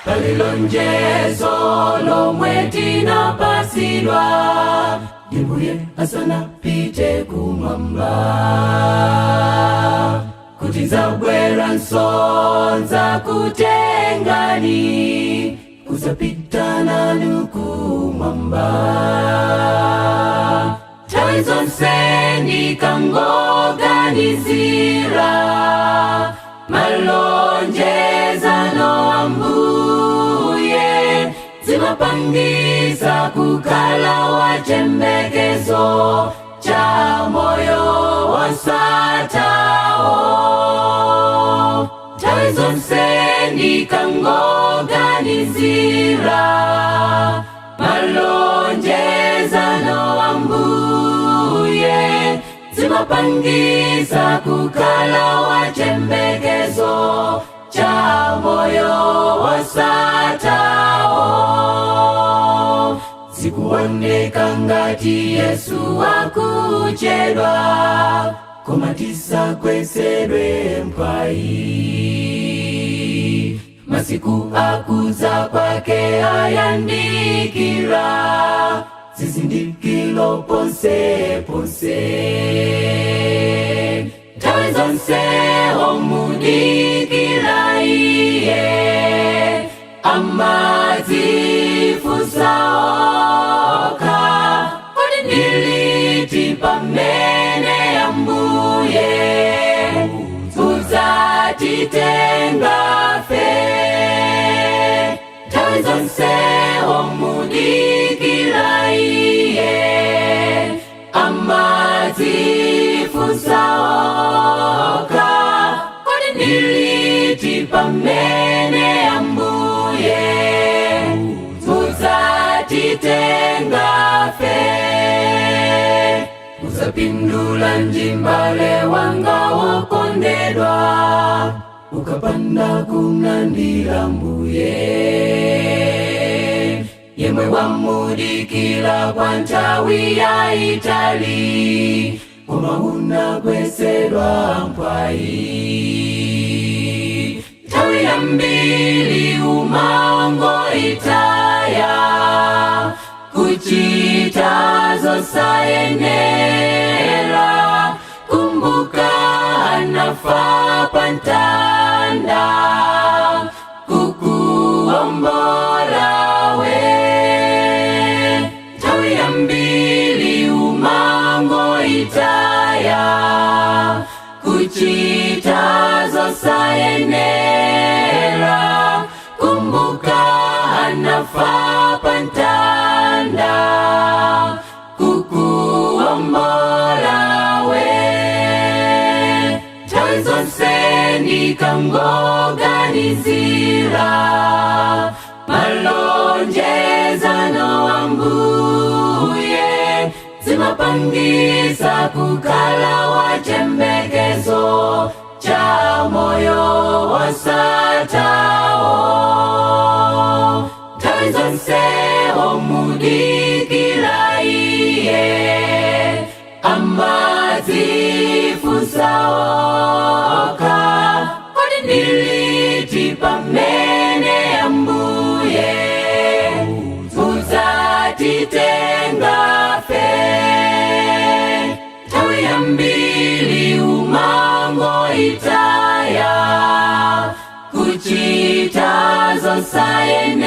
palilonjezo lomwe tinapasidwa, Mbuye asanapite kumwamba, kuti nzabwera nsonza kutengani, kuzapita nanu kumwamba. Nthawi zonse ndikangoganizira malonjezano a Mbuye, zimapangisa kukhala wachembekezo cha moyo wosathawo. Nthawi zonse ndikangoganizira malonjezano a Mbuye, zimapangisa kukhala wachembekezo cha moyo wosathawo. Zikuoneka ngati Yesu akuchedwa, koma tisakwesedwe mpwayi. Masiku akuza kwake ayandikira, zizindikiro ponse ponse. Nthawi zonse omudikira iye, amadzifunsa okha, kodi ndiliti pamene Ambuye udzatitenga fe. Nthawi zonse omudikira iye, amadzifunsa okha, kodi ndiliti pamene Ambuye udzatitenga fe. Uzapindula njimbale wanga wokondedwa, ukapanda kumlandira Mbuye, yemwe wamudikira kwa nthawi yayitali, koma unakwesedwa mpwayi. Nthawi yambiri umangoitaya, kuchita zosayenera. Kumbuka anafa pa ntanda, kukuombola we. Nthawi yambiri umangoitaya, kuchita zosayenera. Kumbuka anafa pa ntanda, kukuombola we. Nthawi zonse ndikangoganizira malonjezano a Mbuye, zimapangisa kukhala wachembekezo cha moyo wosathawo. Nthawi zonse omudikira iye, amadzifunsa okha, kodi ndiliti pamene Ambuye udzatitenga fe. Nthawi yambiri umangoitaya, kuchita zosayenera.